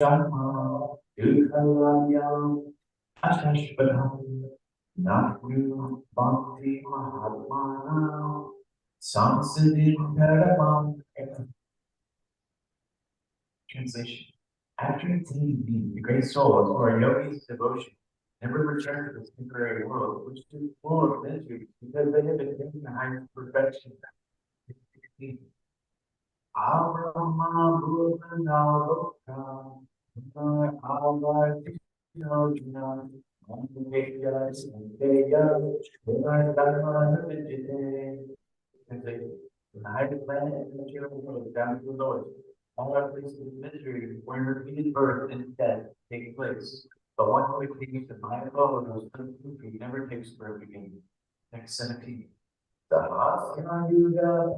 Dhamma Dukhalayam Ashashpadam Natyu Bhakti Mahatmana Samsadin Paramam. Translation. After attaining the great souls who are yogis of devotion, never return to this temporary world, which is full of misery, because they have attained the highest perfection. Abrahma Bhutanaloka Avartiyojana Mandeya Sandeya Gunardharmanavijite. The highest planet in the material world down to the lowest. All our places of misery where repeated birth and death take place. But one who attains the mind above those country never takes birth again. Next 17. Sahasra Yuga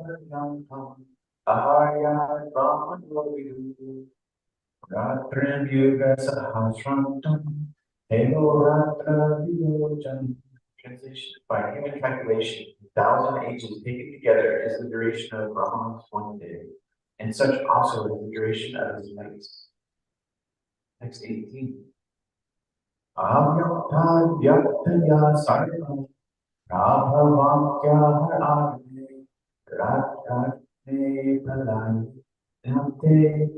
Ahaya Brahman Yogidu Ratram Yuga Sahasrantam Helo Ratra Vyojan. Translation. By human calculation, 1,000 ages taken together is the duration of Brahman's one day, and such also is the duration of his nights. Next 18. Avyakta Vyaktaya Sarvam Rabhavakya Adi Ratratne Pradai Nate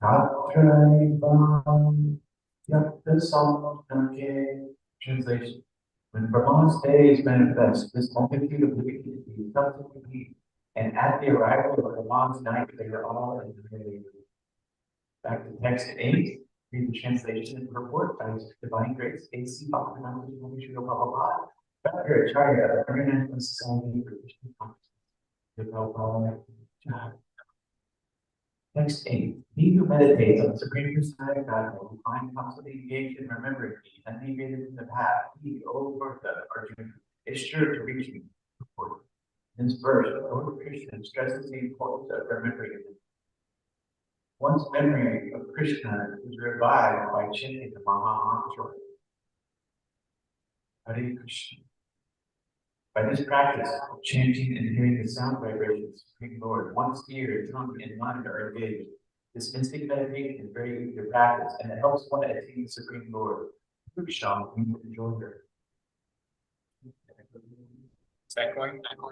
Tatraibam Yakta Samnake. Translation. When Brahma's day is manifest, this multitude of living entities comes into being, and at the arrival of Brahma's night, they are all in the. Back to text 8, read the translation and purport by His Divine Grace, A.C. Bhaktivedanta Swami Srila Prabhupada, Dr. Acharya of International Society for Christian Consciousness. Text 8. He who meditates on the Supreme Personality of Godhead will find constantly engaged in remembering me and deviated from the path. He, O Bharata, Arjuna, is sure to reach me. In this verse, Lord Krishna stresses the importance of remembering him. One's memory of Krishna is revived by chanting the Maha Mantra. Hare Krishna. By this practice of chanting and hearing the sound vibrations of the Supreme Lord, one's ear, tongue, and mind are engaged. This mystic meditation is very easy to practice, and it helps one attain the Supreme Lord. Krishna means enjoyer. Is that going? No.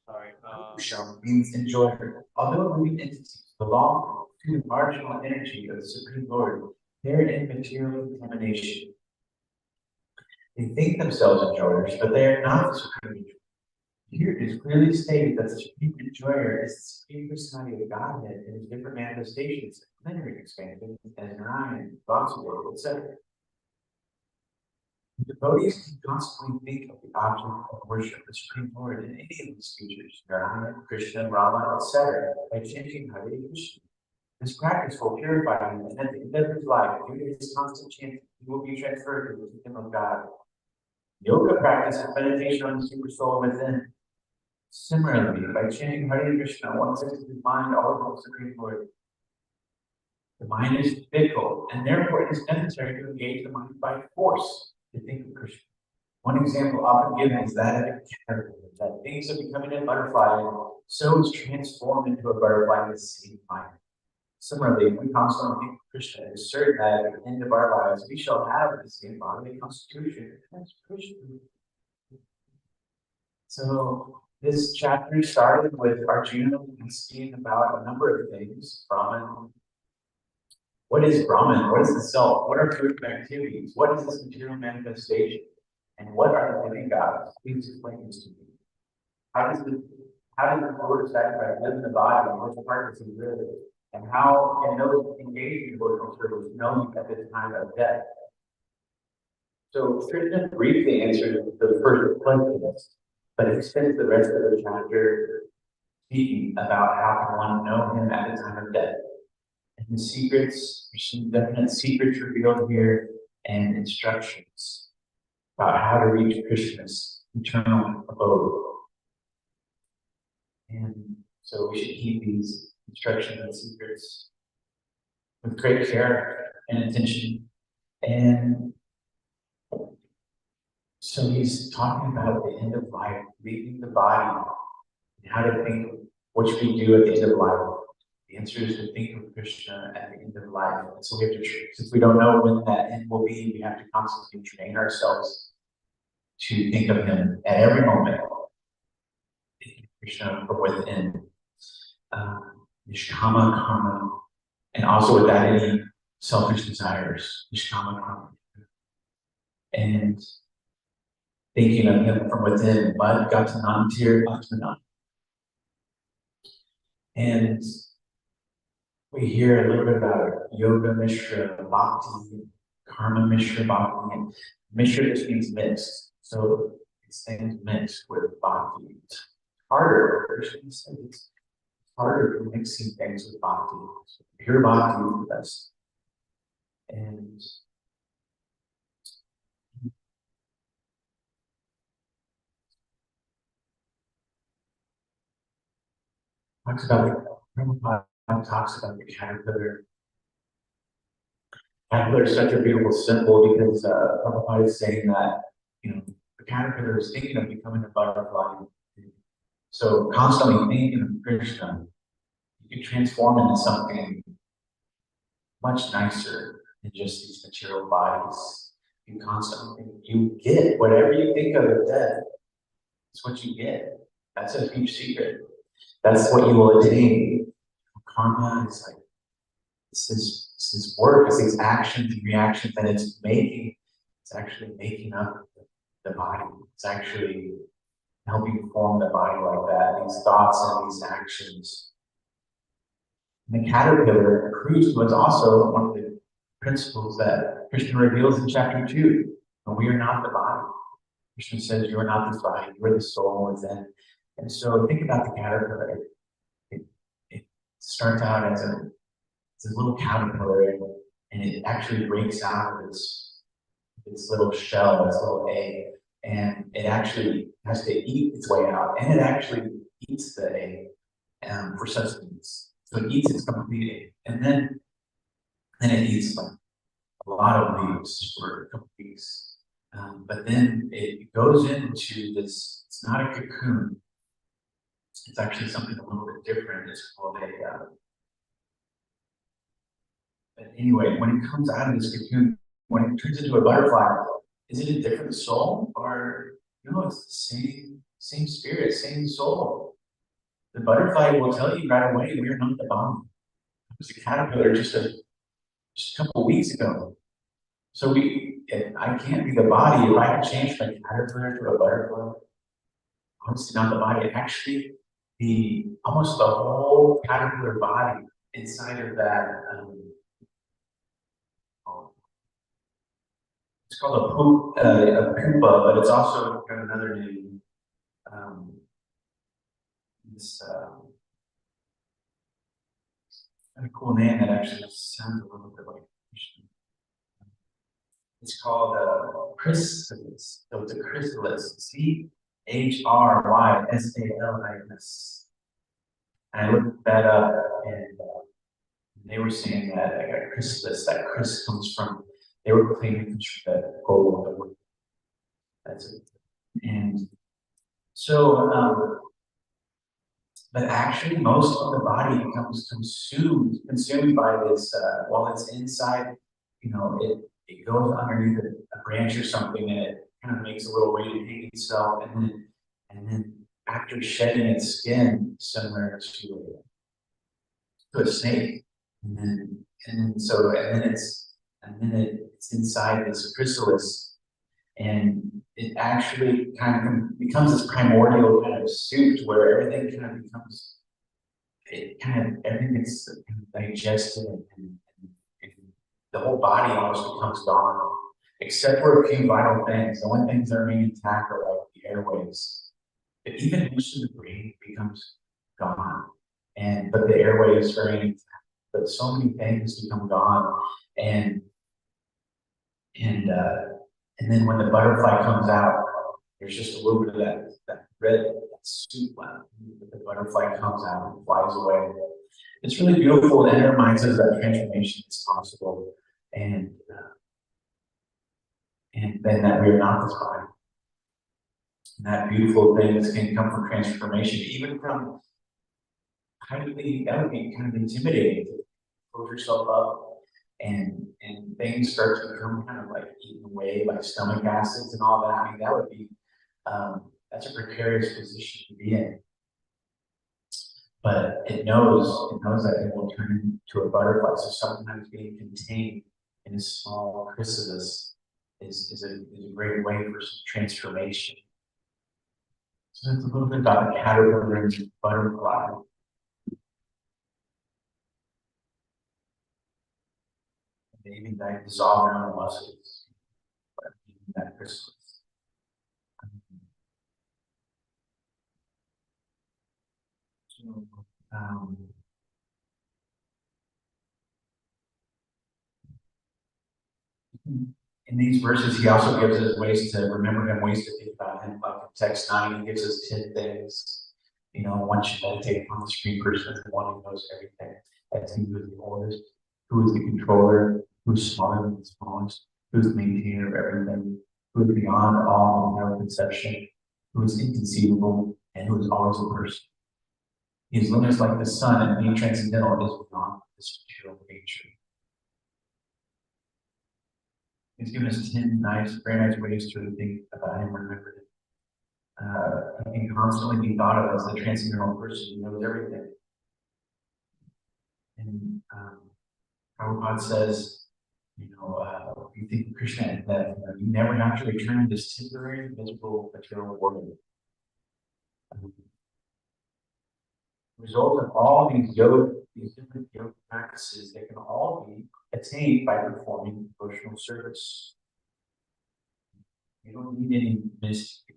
Sorry. Krishna means enjoyer. Although living entities belong to the marginal energy of the Supreme Lord, they're in material contamination. They think themselves enjoyers, but they are not the Supreme Enjoyer. Here it is clearly stated that the Supreme Enjoyer is the Supreme Personality of Godhead in his different manifestations, plenary expansion, as Narayan, Vasudeva, etc. Devotees can constantly think of the object of worship, the Supreme Lord, in any of these features, Narayana, Krishna, Rama, etc., by chanting Hare Krishna. This practice will purify him, and at the end of his life, due to his constant chanting, he will be transferred to the kingdom of God. Yoga practice is meditation on the super soul within. Similarly, by chanting Hare Krishna, one fixes his mind all of the Supreme Lord. The mind is fickle, and therefore it is necessary to engage the mind by force to think of Krishna. One example often given is that of a caterpillar, that things are becoming a butterfly, and so is transformed into a butterfly in the same mind. Similarly, if we constantly think of Krishna, it is certain that at the end of our lives we shall have the same bodily constitution as Krishna. So this chapter started with Arjuna asking about a number of things. Brahman. What is Brahman? What is the self? What are fruit activities? What is this material manifestation? And what are the living gods? Please explain this to me. How does the Lord of sacrifice live in the body, and which part does he live? And how can those engaged in devotional service know at the time of death? So Krishna briefly answered the first questions, but he spends the rest of the chapter speaking about how can one know him at the time of death. And the secrets, there's some definite secrets revealed here and instructions about how to reach Krishna's eternal abode. And so we should keep these instructions and secrets with great care and attention. And so he's talking about the end of life, leaving the body, And how to think of what should we do at the end of life. The answer is to think of Krishna at the end of life. And so we have to, since we don't know when that end will be, we have to constantly train ourselves to think of him at every moment. Krishna from within. Nishkama karma. And also without any selfish desires. Nishkama karma. And thinking of him from within. Mad Gatanantir Atmanan. And we hear a little bit about Yoga Mishra, Bhakti, Karma Mishra, Bhakti, and Mishra just means mixed. So it's things mixed with Bhakti. It's harder, Krishna said, it's harder for mixing things with Bhakti. So pure Bhakti is the best. And Prabhupada talks about the caterpillar. Caterpillar is such a beautiful symbol because Prabhupada is saying that, the caterpillar is thinking of becoming a butterfly. So constantly thinking of Krishna, you can transform into something much nicer than just these material bodies. You constantly think, you get whatever you think of at death. It's what you get. That's a huge secret. That's what you will attain. Karma is like, it's this work, it's these actions and reactions that it's actually making up the body. It's actually helping form the body like that, these thoughts and these actions. And the caterpillar, Krishna, was also one of the principles that Krishna reveals in chapter 2. And we are not the body. Krishna says, you are not this body, you are the soul within. And so think about the caterpillar. It starts out as a little caterpillar, and it actually breaks out of its little shell, its little egg, and it actually has to eat its way out, and it actually eats the egg for sustenance. So it eats its complete egg, and then it eats like a lot of leaves for a couple weeks. But then it goes into this, it's not a cocoon, it's actually something a little bit different. It's called but anyway, when it comes out of this cocoon, when it turns into a butterfly, is it a different soul? Or, it's the same spirit, same soul. The butterfly will tell you right away, we are not the body. It was a caterpillar just a couple weeks ago. So I can't be the body. If I can change my caterpillar to a butterfly, obviously not the body. Actually, almost the whole caterpillar body inside of that. It's called a pupa, but it's also got another name. This a cool name that actually sounds a little bit like Krishna. It's called chrysalis. So it's a chrysalis. CHRYSALIS. And I looked that up, and they were saying that a chrysalis, that chrysalis comes from, they were claiming it comes from the gold. That's it. And so, but actually most of the body becomes consumed by this, while it's inside, it goes underneath a branch or something, and it kind of makes a little way to hang itself, and then after shedding its skin, similar to a snake, and then it's inside this chrysalis, and it actually kind of becomes this primordial kind of soup where everything kind of becomes, everything gets digested, and the whole body almost becomes gone, except for a few vital things. The only things that remain intact are like the airways. But even most of the brain becomes gone, but the airways remain intact. But so many things become gone, and then when the butterfly comes out, there's just a little bit of that red soup left. The butterfly comes out and flies away. It's really beautiful, and it reminds us that transformation is possible, and then that we are not this body. And that beautiful things can come from transformation, even from highly, that would be kind of intimidating to close yourself up and things start to become kind of like eaten away by stomach acids and all that. I mean, that would be that's a precarious position to be in. But it knows that it will turn into a butterfly. So sometimes being contained in a small chrysalis is a great way for some transformation. So it's a little bit about the caterpillar and the butterfly. Maybe that dissolve around the muscles, but that chrysalis. So, in these verses, he also gives us ways to remember him, ways to think about him. Like in text 9, he gives us 10 things. You know, one should meditate on the supreme person, the one who knows everything. That's he who is the oldest, who is the controller, who's smaller than the smallest, who's the maintainer of everything, who is beyond all material conception, who is inconceivable, and who is always a person. He is limitless like the sun, and being transcendental is beyond this material nature. He's given us 10 very nice ways to think about him, remember him. He can constantly be thought of as the transcendental person who knows everything. And Prabhupada says, you know, if you think of Krishna, that you never have to return this temporary, miserable material world. Result of all these different yoga practices, they can all be attained by performing devotional service. You don't need any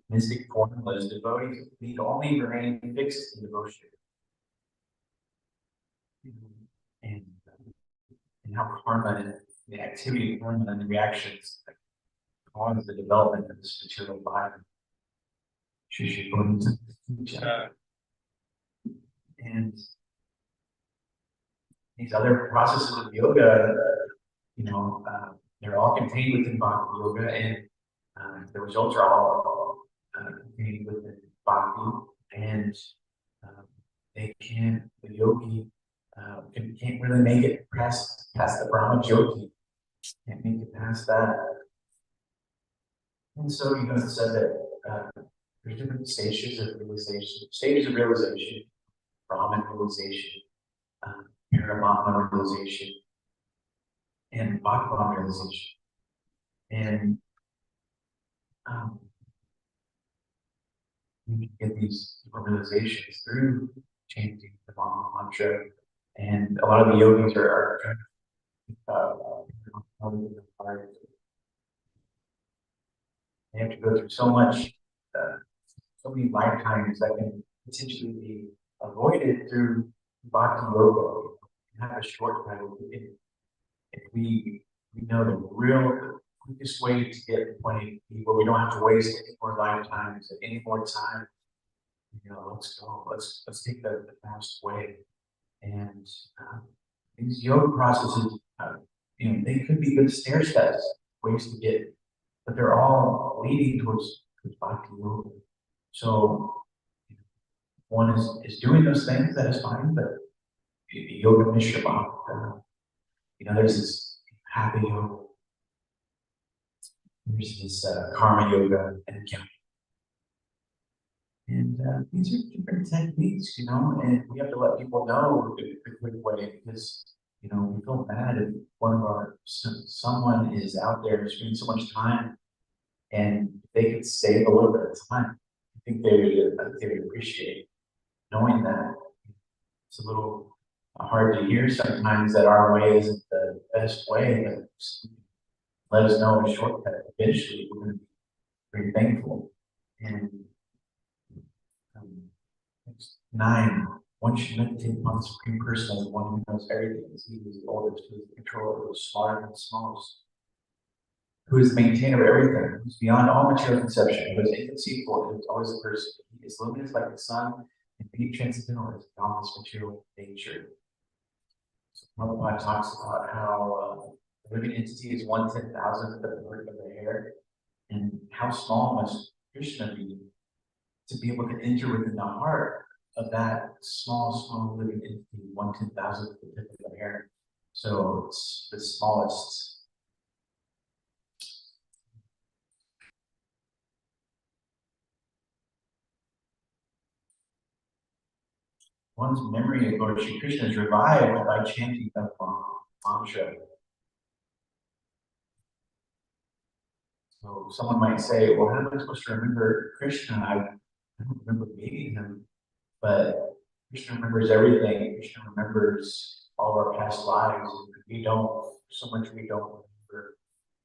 mystic formulas. Devotees need only remain fixed in devotion. And how karma and the activity of karma and the reactions cause the development of this material body. And these other processes of yoga, you know, they're all contained within bhakti yoga, and the results are all contained within bhakti, and the yogi can't really make it past the Brahma Jyoti, can't make it past that. And so, you know, it said that there's different stages of realization, Brahman realization, Paramatma realization, and Bhagavan realization. And we can get these realizations through chanting the Maha Mantra. And a lot of the yogis are trying to they have to go through so much, so many lifetimes that can potentially be avoided through bhakti yoga. And have a shortcut. If we know the quickest way to get to point A, where we don't have to waste any more lifetimes, any more time. You know, let's go. Let's take the fast way. And these yoga processes, you know, they could be good stair steps, ways to get, but they're all leading towards bhakti yoga. So one is doing those things, that is fine, but yoga mishra bhakti, you know, there's this hatha yoga, there's this karma yoga, and jnana. And these are different techniques, you know, and we have to let people know the quick way, because, you know, we feel bad if someone is out there spending so much time, and they could save a little bit of time. I think they would appreciate knowing that. It's a little hard to hear sometimes that our way isn't the best way, but let us know a shortcut. Eventually, we're going to be very thankful. And 9, one should meditate upon the Supreme Person as one who knows everything, as he is the oldest, who is the controller, who is smaller than the smallest, who is the maintainer of everything, who is beyond all material conception, who is inconceivable, who is always a person. He is luminous like the sun, and being transcendental is beyond this material nature. So Prabhupada talks about how a living entity is 1/10,000th of the bird of the hair, and how small must Krishna be to be able to enter within the heart of that small living entity, 1/10,000th of the tip of a hair. So it's the smallest. One's memory of Lord Shri Krishna is revived by chanting the mantra. So someone might say, well, how am I supposed to remember Krishna? I don't remember meeting him, but Krishna remembers everything. Krishna remembers all our past lives. We don't, so much we don't remember.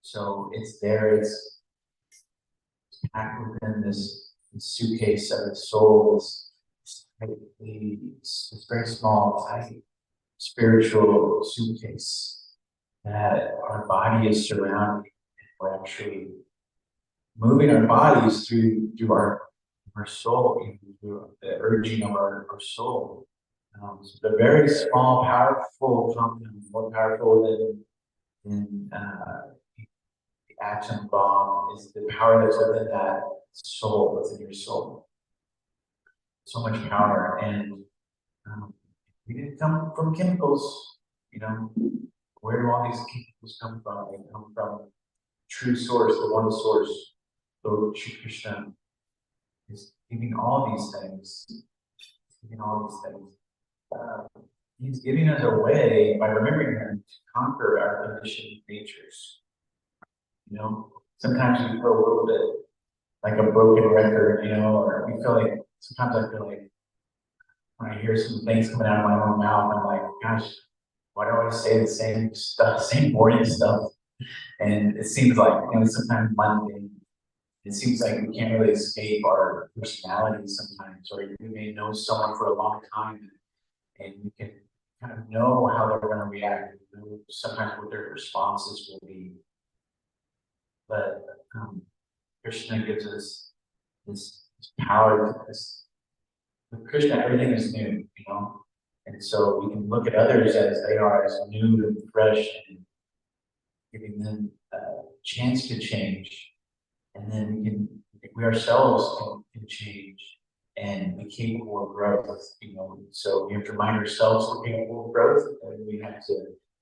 So it's there, it's packed within this suitcase of the soul, this very small, tiny spiritual suitcase that our body is surrounding. We're actually moving our bodies through our soul, through the urging of our soul. So the very small, powerful compound, more powerful than the atom bomb, is the power that's within that soul, within your soul. So much power, and we didn't come from chemicals. Where do all these chemicals come from? They come from true source, the one source. Lord Shri Krishna is giving all these things. He's giving us a way, by remembering him, to conquer our conditioned natures. Sometimes we feel a little bit like a broken record, or we feel like, sometimes I feel like when I hear some things coming out of my own mouth, I'm like, gosh, why do I always say the same stuff, same boring stuff? And it seems like, sometimes mundane. It seems like we can't really escape our personality sometimes, or you may know someone for a long time and you can kind of know how they're going to react, sometimes what their responses will be. But Krishna gives us this power, with Krishna, everything is new, and so we can look at others as they are, as new and fresh, and giving them a chance to change. And then we ourselves can change and be capable of growth, So we have to remind ourselves we're capable of growth, and we have to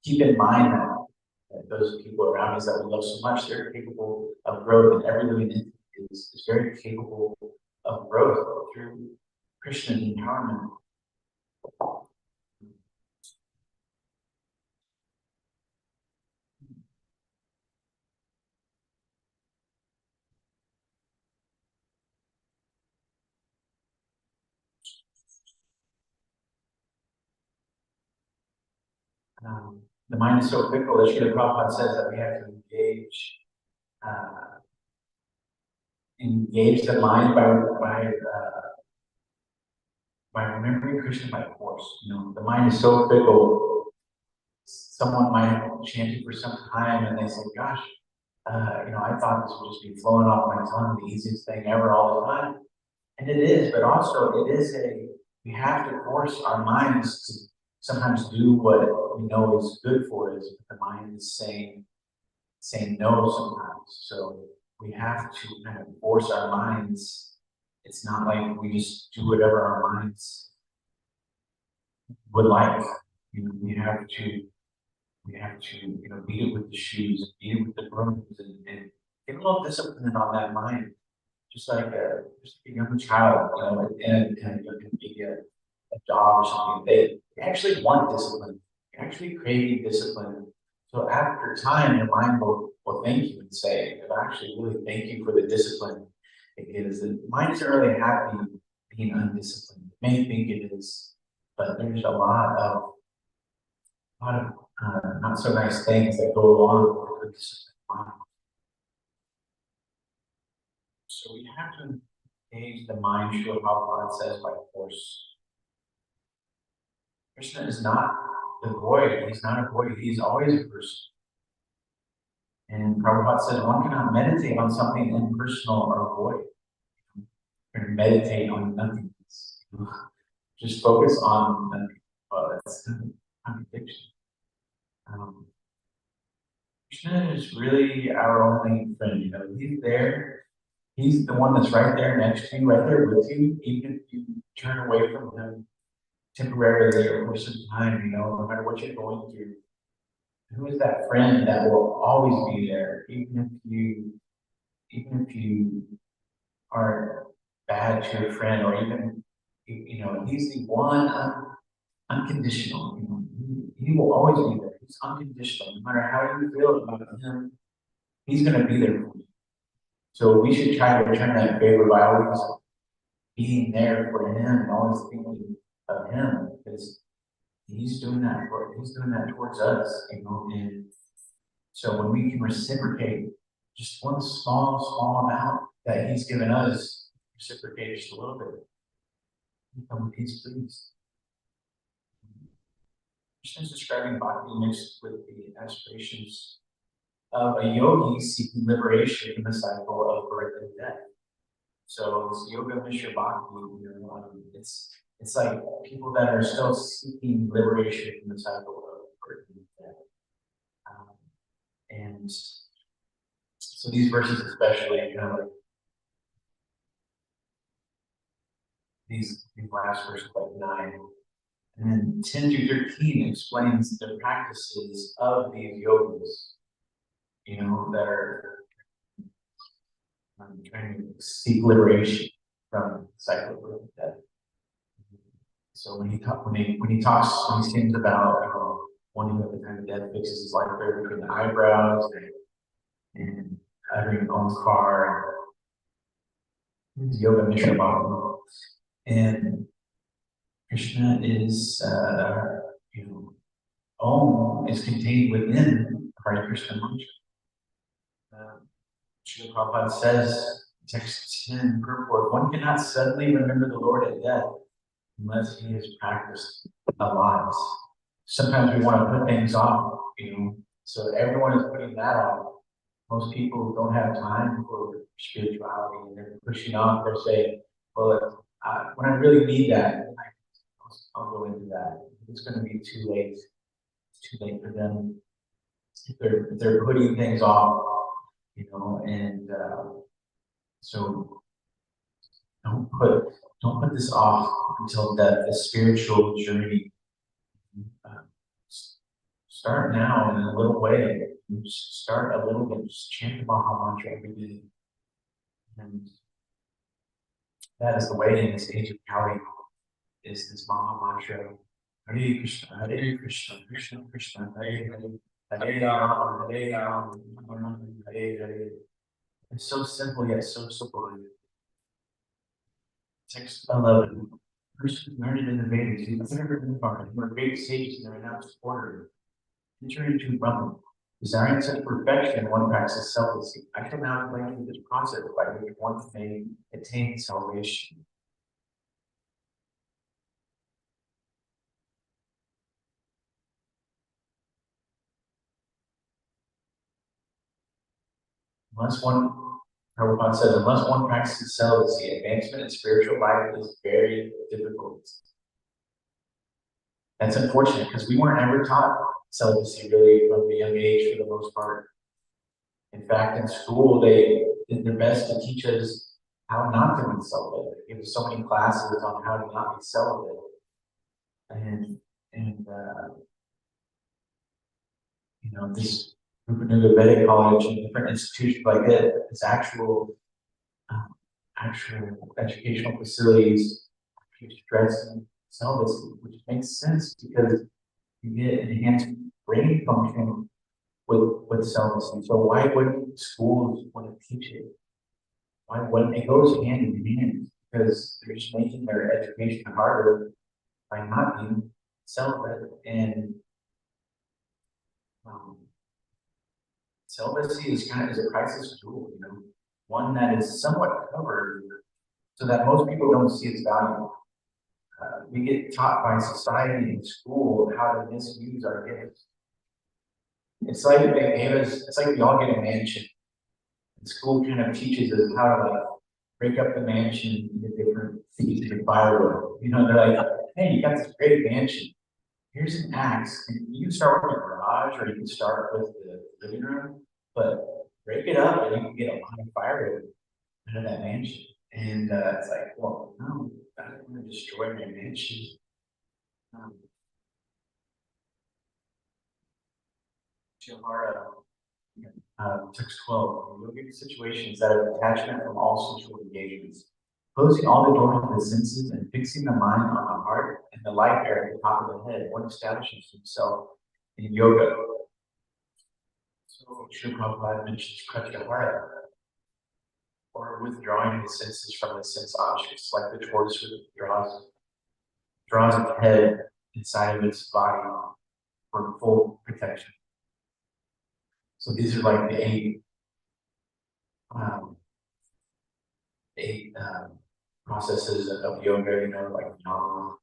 keep in mind that those people around us that we love so much, they're capable of growth, and every living entity is very capable of growth through Krishna's empowerment. The mind is so fickle that Srila Prabhupada says that we have to engage the mind by remembering Krishna by force. The mind is so fickle. Someone might have chanted for some time and they say, gosh, I thought this would just be flowing off my tongue, the easiest thing ever all the time. And it is, but also we have to force our minds to sometimes do what we know is good for us, but the mind is saying no sometimes. So we have to kind of force our minds. It's not like we just do whatever our minds would like. We have to beat it with the shoes, beat it with the brooms, and get a little discipline on that mind. Just like a young child, and be a dog or something. They actually want discipline. They actually crave discipline. So after time, your mind will thank you and say, I actually really thank you for the discipline it gives. The mind isn't really happy being undisciplined. It may think it is, but there's a lot of not so nice things that go along with the disciplined mind. So we have to engage the mind, Srila Prabhupada says, by force. Krishna is not the void. He's not a void. He's always a person. And Prabhupada says one cannot meditate on something impersonal or void. Or meditate on nothingness. Just focus on nothing. Well, that's a contradiction. Krishna is really our only friend. He's there He's the one that's right there next to you, right there with you, even if you turn away from him temporarily or for some time, no matter what you're going through. Who is that friend that will always be there, even if you are bad to your friend, or even, he's the one unconditional, he will always be there. He's unconditional, no matter how you feel about him, he's gonna be there for you. So we should try to return that favor by always being there for him and always thinking of him, because he's doing that towards us, and so when we can reciprocate just one small amount that he's given us, reciprocate just a little bit, become peace, please. Krishna is describing bhakti mixed with the aspirations of a yogi seeking liberation from the cycle of birth and death. So this yoga mishra bhakti, it's like people that are still seeking liberation from the cycle of birth and death. And so these verses especially, these last verses like 9 and then 10 through 13 explains the practices of these yogis, that are trying to seek liberation from the cycle of birth and death. So when he sings about wanting at the time of death fixes his life there between the eyebrows and uttering Omkar, yoga mishra bhakti, and Krishna is Om is contained within Hare Krishna mantra. Srila Prabhupada says, text 10 purport, one cannot suddenly remember the Lord at death unless he has practiced a lot. Sometimes we want to put things off, so everyone is putting that off. Most people don't have time for spirituality, and they're pushing off. They're saying, well, when I really need that, I'll go into that. It's going to be too late. It's too late for them. If they're putting things off, and so don't put this off until the spiritual journey. Start now in a little way. Just start a little bit. Just chant the Maha Mantra every day, and that is the way in this age of Kali. Is this Maha Mantra? Hare Krishna, Krishna Krishna, Hare Hare, Hare Rama, Rama Hare Hare. It's so simple yet so sublime. Text 11. First learned in the Vedas, you've never been far. You are great sages in their announced order. Enter into Brahman. Desiring such perfection, one practices selflessly. I shall now explain you this process by which one may attain salvation. Prabhupada says, unless one practices celibacy, advancement in spiritual life is very difficult. That's unfortunate because we weren't ever taught celibacy really from a young age for the most part. In fact, in school, they did their best to teach us how not to be celibate. They gave us so many classes on how to not be celibate. And this Rupanuga Vedic College and different institutions like it, it's actual educational facilities stressing celibacy, which makes sense because you get enhanced brain function with celibacy. So why wouldn't schools want to teach it? Why wouldn't it? Goes hand in hand because they're just making their education harder by not being celibate. And celibacy is a crisis tool, one that is somewhat covered so that most people don't see its value. We get taught by society and school how to misuse our gifts. It's like we all get a mansion. And school kind of teaches us how to break up the mansion into different pieces of firewood. They're like, hey, you got this great mansion. Here's an axe, and you can start with the garage or you can start with the living room, but break it up and you can get a lot of firewood. out of that mansion. And it's like, well, no, I don't want to destroy my mansion. Um, Chihara, text 12, yogic situations that have attachment from all sexual engagements. Closing all the doors of the senses and fixing the mind on the heart and the light air at the top of the head, one establishes himself in yoga. So Sri Prabhupada mentions Pratyahara, or withdrawing the senses from the sense objects, like the tortoise draws its head inside of its body for full protection. So these are like the eight processes of yoga, like yama,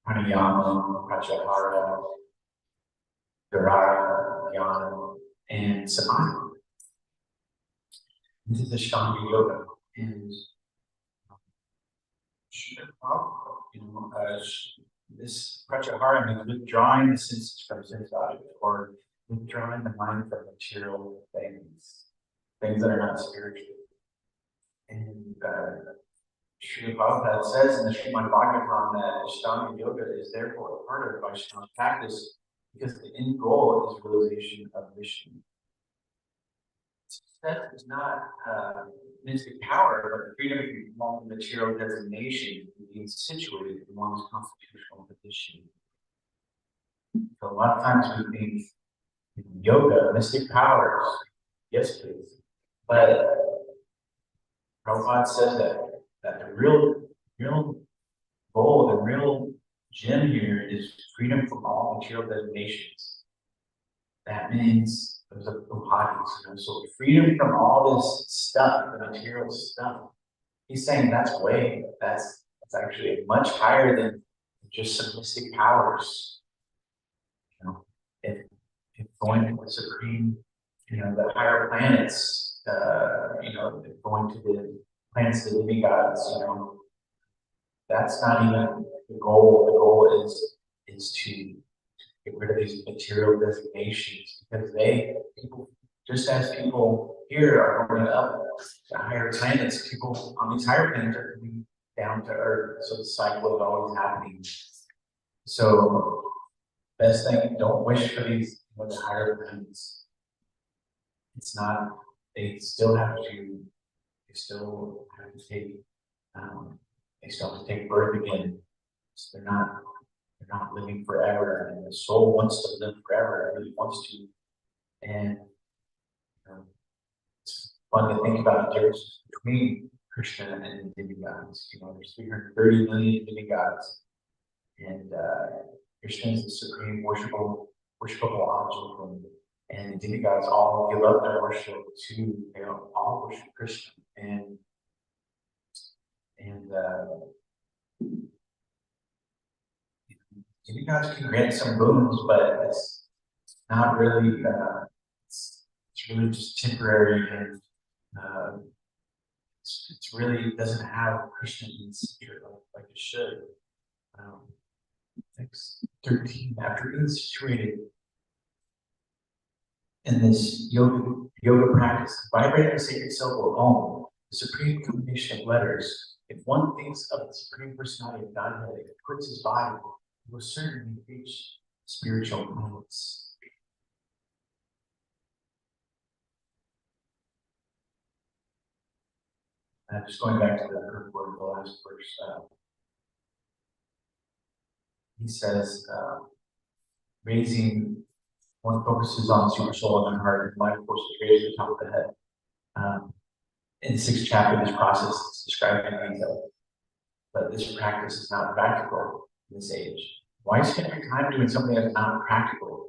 pranayama, pratyahara, dharana, dhyana, and samadhi. This is Ashtanga yoga, and this pratyahara means withdrawing the senses from sense objects, or withdrawing the mind from material things that are not spiritual. And Srila Prabhupada says in the Srimad Bhagavatam that Ashtanga yoga is therefore a part of Vaishnava practice because the end goal is realization of Vishnu. Success is not mystic power, but the freedom from material designation being situated in one's constitutional position. So a lot of times we think yoga, mystic powers, yes please. But Prabhupada says that the real goal, the real gem here is freedom from all material designations. That means those are upadhis, so freedom from all this stuff, the material stuff. He's saying that's actually much higher than just some mystic powers. If going to the supreme, the higher planets, going to the planets, the demigods, that's not even the goal. The goal is to get rid of these material designations, because people, just as people here are going up to higher planets, people on these higher planets are coming down to earth. So the cycle is always happening. So best thing, don't wish for these the higher planets. It's not, they still have to take they still have to take birth again. So they're not living forever, and the soul wants to live forever. It really wants to. And it's fun to think about the difference between Krishna and the demigods. There's 330 million demigods, and Krishna is the supreme worshipable object, and the demigods all give up their worship to, all worship Krishna. And demigods can grant some boons, but it's not really, it's really just temporary, and it's really doesn't have Krishna in the center like it should. Text 13, after being situated in this yoga practice, vibrating the sacred syllable Om, the supreme combination of letters. If one thinks of the supreme personality of Godhead, it quits his body, he will certainly reach spiritual moments. Just going back to the purport of the last verse, he says, one focuses on super soul and heart, and life force is raised to the top of the head. In the 6th chapter, this process is described in detail, but this practice is not practical in this age. Why spend your time doing something that's not practical?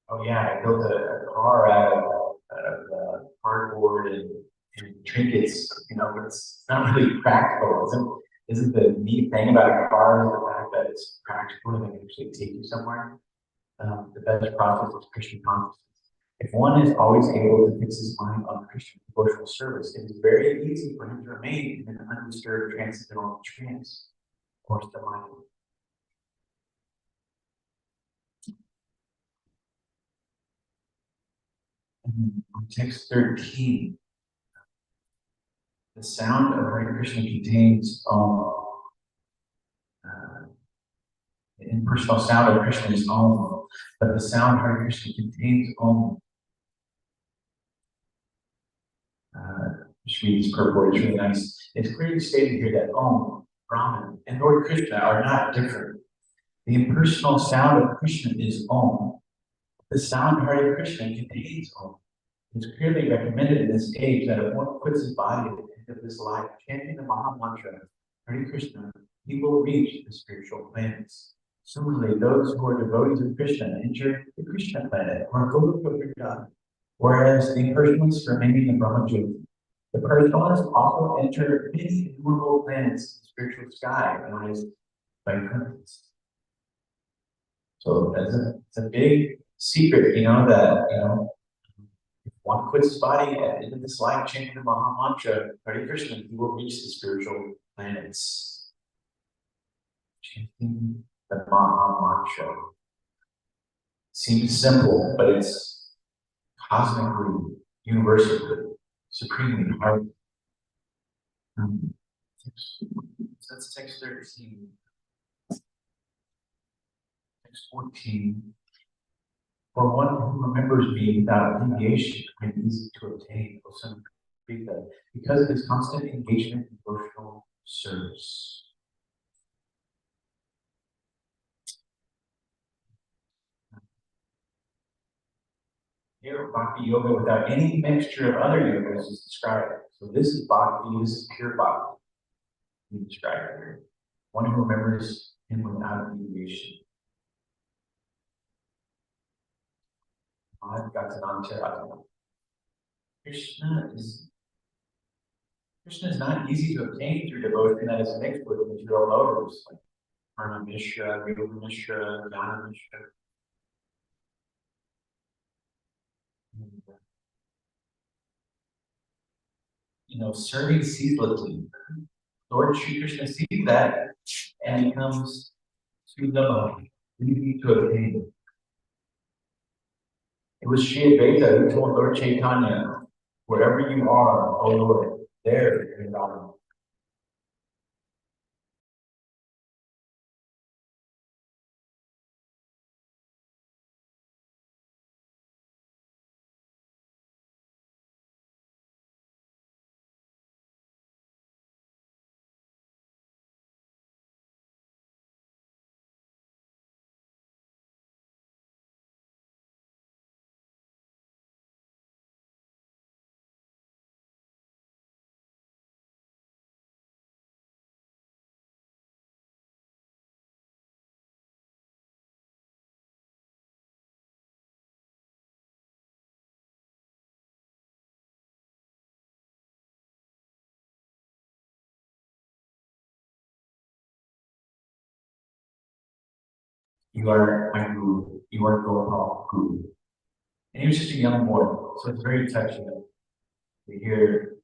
Oh yeah, I built a car out of cardboard and trinkets, but it's not really practical. Isn't the neat thing about a car is the fact that it's practical and it can actually take you somewhere? The best process is Christian consciousness. If one is always able to fix his mind on Christian devotional service, it is very easy for him to remain in an undisturbed transcendental trance, or the mind. And then on text 13, the sound of Hare Krishna contains the impersonal sound of Krishna is Om, but the sound Hare Krishna contains Om. Just read this purport, it's really nice. It's clearly stated here that Om, Brahman, and Lord Krishna are not different. The impersonal sound of Krishna is Om. The sound of Hare Krishna contains Om. It's clearly recommended in this age that if one quits his body at the end of his life, chanting the Maha Mantra, Hare Krishna, he will reach the spiritual planets. Similarly, those who are devotees of Krishna enter the Krishna planet or Goloka, whereas the impersonalists remain in the Brahma Jyoti. The personalists also enter many innumerable planets in the spiritual sky, known as Vaikuntha. So it's a big secret, that if one quits his body at the end of this life, chanting the Maha Mantra, Hare Krishna, he will reach the spiritual planets. Chanting the Maha Mantra seems simple, but it's cosmically, universally, supremely hard. So that's text 13. Text 14. For one who remembers me without deviation, I'm easy to obtain, because of his constant engagement in devotional service. Here, Bhakti Yoga without any mixture of other yogas is described. So this is Bhakti, this is pure Bhakti. We describe it here. One who remembers him without deviation. I've got to non Krishna is not easy to obtain through devotion that is mixed with material motives like Karma Mishra, Yoga Mishra, Jnana Mishra. Serving ceaselessly. Lord Sri Krishna sees that and he comes to the body, easy to obtain. It was Sri Advaita who told Lord Chaitanya, wherever you are, O Lord, there you are. You are my guru, you are Gopal Guru. And he was just a young boy, so it's very touching to hear